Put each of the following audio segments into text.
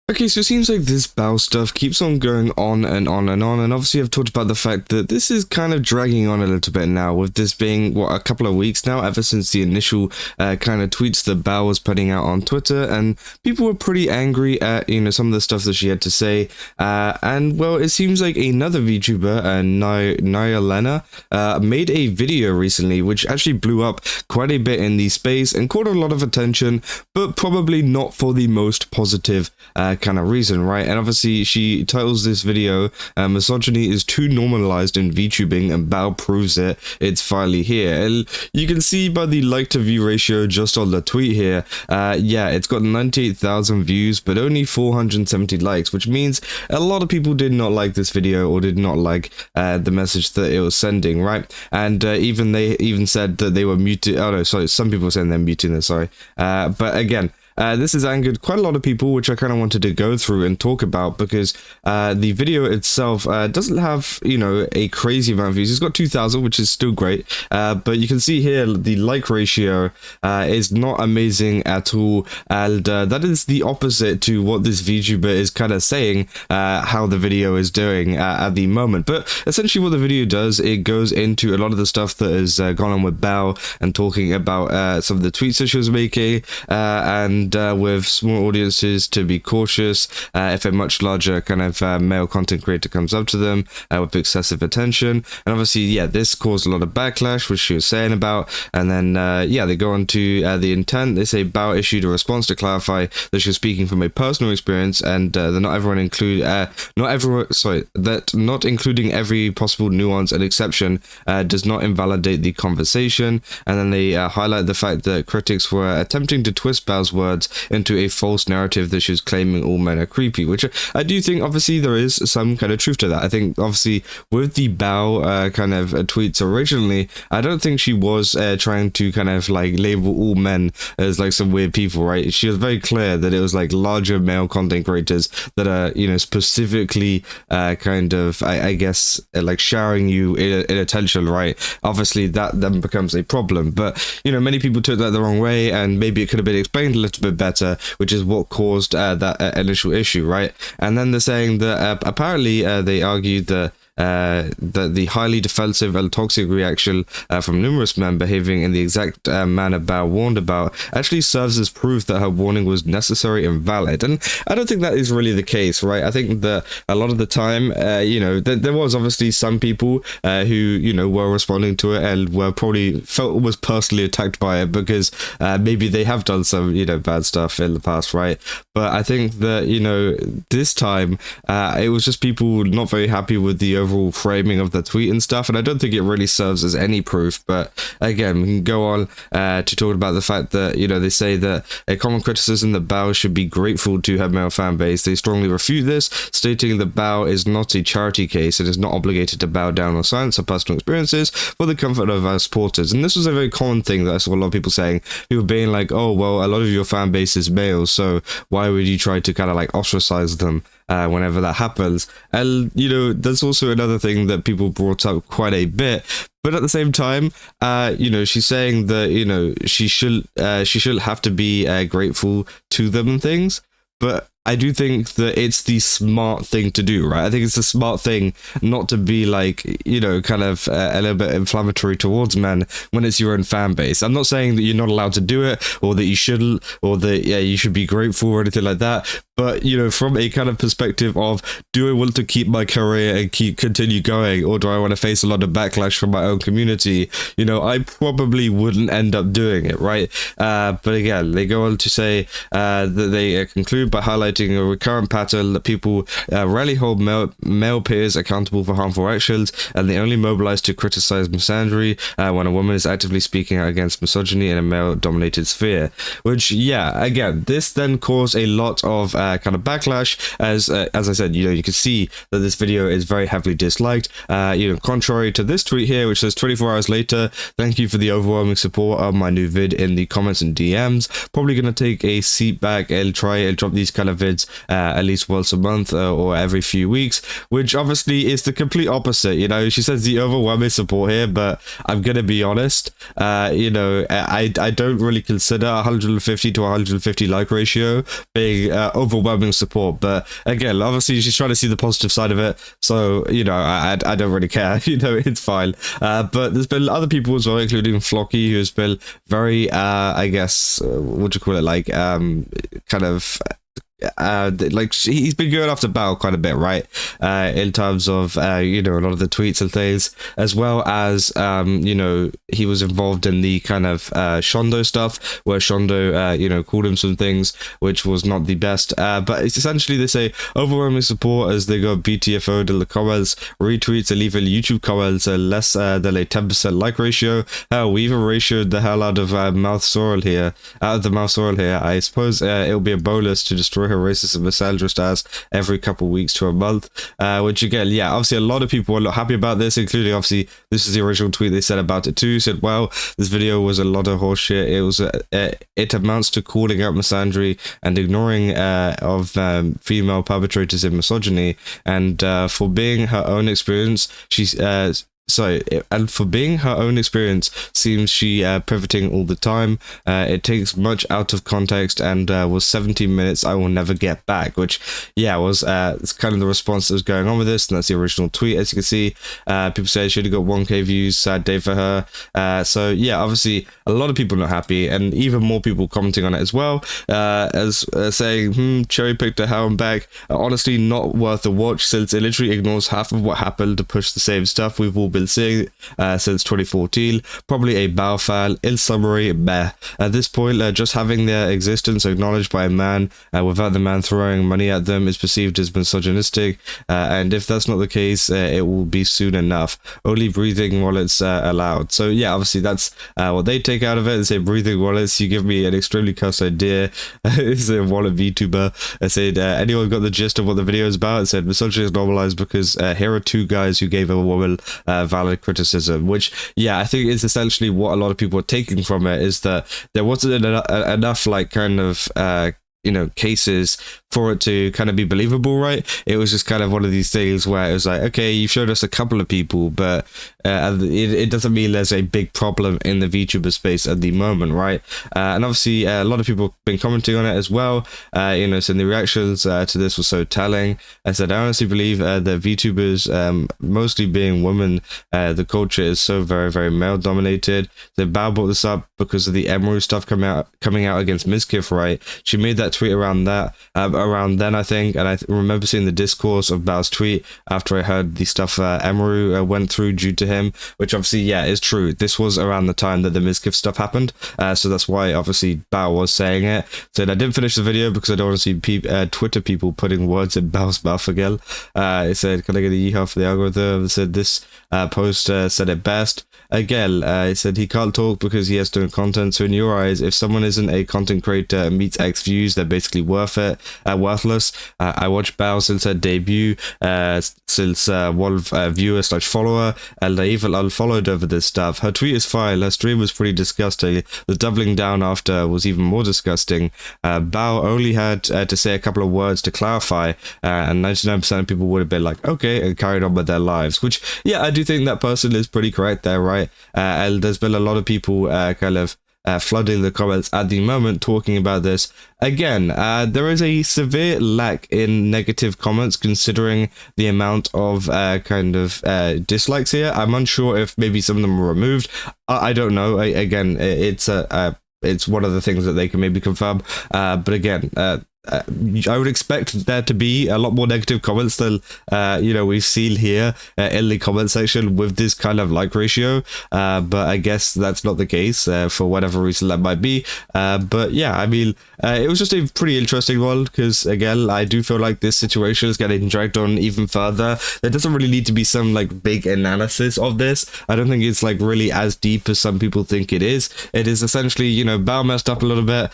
Okay, so it seems like this Bao stuff keeps on going on and on and on, and obviously I've talked about the fact that this is kind of dragging on a little bit now, with this being, what, a couple of weeks now, ever since the initial kind of tweets that Bao was putting out on Twitter, and people were pretty angry at, some of the stuff that she had to say, and, well, it seems like another VTuber, Naya Lena, made a video recently, which actually blew up quite a bit in the space, and caught a lot of attention, but probably not for the most positive kind of reason, right? And obviously she titles this video, misogyny is too normalized in VTubing and Bao proves it, it's finally here. And you can see by the like to view ratio just on the tweet here, yeah, it's got 98,000 views but only 470 likes, which means a lot of people did not like this video or did not like the message that it was sending, right? And they even said that they were muted. Oh no, sorry, some people are saying they're muting this, sorry. But again, this has angered quite a lot of people, which I kind of wanted to go through and talk about, because the video itself doesn't have, a crazy amount of views. It's got 2,000, which is still great, but you can see here the like ratio is not amazing at all, and that is the opposite to what this VTuber is kind of saying how the video is doing at the moment. But essentially what the video does, it goes into a lot of the stuff that has gone on with Bao, and talking about some of the tweets that she was making, and with small audiences to be cautious if a much larger kind of male content creator comes up to them with excessive attention. And obviously, yeah, this caused a lot of backlash, which she was saying about. And then, yeah, they go on to the intent. They say Bao issued a response to clarify that she was speaking from a personal experience, and that not including every possible nuance and exception does not invalidate the conversation. And then they highlight the fact that critics were attempting to twist Bao's words into a false narrative that she was claiming all men are creepy, which I do think obviously there is some kind of truth to that. I think obviously with the Bao kind of tweets originally, I don't think she was trying to kind of like label all men as like some weird people, right? She was very clear that it was like larger male content creators that are, specifically kind of, I guess, like showering you in attention, right? Obviously that then becomes a problem, but many people took that the wrong way, and maybe it could have been explained a little bit better, which is what caused that initial issue, right? And then they're saying that apparently they argued that the highly defensive and toxic reaction from numerous men behaving in the exact manner Bao warned about actually serves as proof that her warning was necessary and valid. And I don't think that is really the case, right? I think that a lot of the time, there was obviously some people who, were responding to it and were probably felt almost personally attacked by it, because maybe they have done some, bad stuff in the past, right? But I think that, this time, it was just people not very happy with the overall framing of the tweet and stuff, and I don't think it really serves as any proof. But again, we can go on to talk about the fact that, they say that a common criticism that Bao should be grateful to her male fan base. They strongly refute this, stating that Bao is not a charity case and is not obligated to bow down on science or personal experiences for the comfort of our supporters. And this was a very common thing that I saw a lot of people saying, people being like, oh, well, a lot of your fan base is male, so why would you try to kind of like ostracize them whenever that happens? And there's also another thing that people brought up quite a bit, but at the same time, she's saying that she shouldn't have to be grateful to them and things, but I do think that it's the smart thing to do, right? I think it's a smart thing not to be like, kind of a little bit inflammatory towards men when it's your own fan base. I'm not saying that you're not allowed to do it, or that you shouldn't, or that, you should be grateful or anything like that. But, from a kind of perspective of, do I want to keep my career and continue going, or do I want to face a lot of backlash from my own community? I probably wouldn't end up doing it, right? But again, they go on to say that they conclude by highlighting a recurrent pattern that people rarely hold male peers accountable for harmful actions, and they only mobilize to criticize misandry when a woman is actively speaking out against misogyny in a male-dominated sphere. Which, yeah, again, this then caused a lot of kind of backlash, as I said, you can see that this video is very heavily disliked. Contrary to this tweet here, which says 24 hours later, thank you for the overwhelming support of my new vid in the comments and DMs. Probably gonna take a seat back and try and drop these kind of vids at least once a month or every few weeks, which obviously is the complete opposite. You know, she says the overwhelming support here, but I'm gonna be honest, you know, I don't really consider 150 to 150 like ratio being overwhelming support. But again, obviously she's trying to see the positive side of it, so you know, I don't really care. You know, it's fine. But there's been other people as well, including Flocky, who has been very I guess what do you call it, like kind of like he's been going after Bao quite a bit, right, in terms of you know, a lot of the tweets and things, as well as you know, he was involved in the kind of Shondo stuff, where Shondo you know, called him some things which was not the best, but it's essentially, they say overwhelming support as they go BTFO'd in the comments, retweets, and even YouTube comments less than a 10% like ratio. Hell, we even ratioed the hell out of mouth Sorrel here, I suppose it'll be a bonus to destroy her racist and misandrist ass every couple weeks to a month, which again, yeah, obviously a lot of people are not happy about this, including obviously this is the original tweet they said about it too. Said, well, this video was a lot of horseshit. It was it amounts to calling out misandry and ignoring of female perpetrators in misogyny, and for being her own experience, she's and for being her own experience, seems she pivoting all the time. It takes much out of context, and was 17 minutes I will never get back, which yeah, was it's kind of the response that was going on with this, and that's the original tweet. As you can see, people say she should have got 1k views, sad day for her. So yeah, obviously a lot of people not happy, and even more people commenting on it as well, as saying cherry picked her how and back, honestly not worth a watch, since it literally ignores half of what happened to push the same stuff we've all been seeing since 2014. Probably a baothewhale. In summary, meh. At this point, just having their existence acknowledged by a man without the man throwing money at them is perceived as misogynistic, and if that's not the case, it will be soon enough. Only breathing wallets allowed. So yeah, obviously that's what they take out of it. They say breathing wallets, you give me an extremely cursed idea. It's a wallet VTuber. I said, anyone got the gist of what the video is about? It said misogyny is normalized because here are two guys who gave a woman valid criticism, which yeah, I think is essentially what a lot of people are taking from it, is that there wasn't enough like kind of you know, cases for it to kind of be believable, right? It was just kind of one of these things where it was like, okay, you've showed us a couple of people, but it doesn't mean there's a big problem in the VTuber space at the moment, right? And obviously a lot of people have been commenting on it as well, you know, so the reactions to this was so telling. I said, I honestly believe that VTubers, mostly being women, the culture is so very, very male dominated. The Bao brought this up because of the Emery stuff coming out against Mizkif, right? She made that tweet around that, around then, I think, and I remember seeing the discourse of Bao's tweet after I heard the stuff Emery went through due to him, which obviously, yeah, is true. This was around the time that the Mizkif stuff happened, so that's why obviously Bao was saying it. So I didn't finish the video because I don't want to see Twitter people putting words in Bao's mouth again. It said, can I get a yeehaw for the algorithm? It said this post said it best. Again, he said he can't talk because he has no content. So in your eyes, if someone isn't a content creator and meets X views, they're basically worthless. I watched Bao since her debut, since one viewer / follower, and I even unfollowed over this stuff. Her tweet is fine. Her stream was pretty disgusting. The doubling down after was even more disgusting. Bao only had to say a couple of words to clarify, and 99% of people would have been like, okay, and carried on with their lives. Which, yeah, I do think that person is pretty correct there, right? And there's been a lot of people kind of flooding the comments at the moment talking about this. Again, there is a severe lack in negative comments considering the amount of kind of dislikes here. I'm unsure if maybe some of them were removed. I don't know. Again, it's one of the things that they can maybe confirm. But again, I would expect there to be a lot more negative comments than you know, we've seen here in the comment section with this kind of like ratio, but I guess that's not the case for whatever reason that might be. But yeah, I mean, it was just a pretty interesting one because again, I do feel like this situation is getting dragged on even further. There doesn't really need to be some like big analysis of this. I don't think it's like really as deep as some people think it is. It is essentially, you know, Bao messed up a little bit.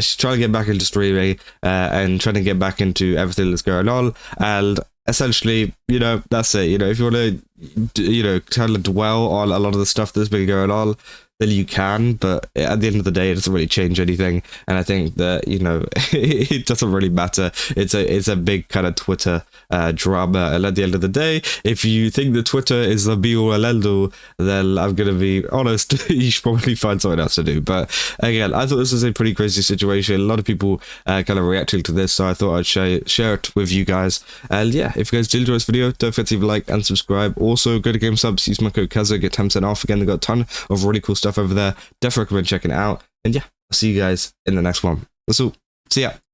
She's trying to get back into streaming and trying to get back into everything that's going on, and essentially, you know, that's it. You know, if you want to, you know, kind of dwell on a lot of the stuff that's been going on, then you can, but at the end of the day, it doesn't really change anything. And I think that, you know, it doesn't really matter. It's a big kind of Twitter drama. And at the end of the day, if you think that Twitter is the be all and end all, then I'm going to be honest, you should probably find something else to do. But again, I thought this was a pretty crazy situation. A lot of people kind of reacting to this, so I thought I'd share it with you guys. And yeah, if you guys did enjoy this video, don't forget to leave a like and subscribe. Also, go to GameSubs, use my code Kaza, get 10% off. Again, they've got a ton of really cool stuff over there. Definitely recommend checking it out. And yeah, I'll see you guys in the next one. That's all. See ya.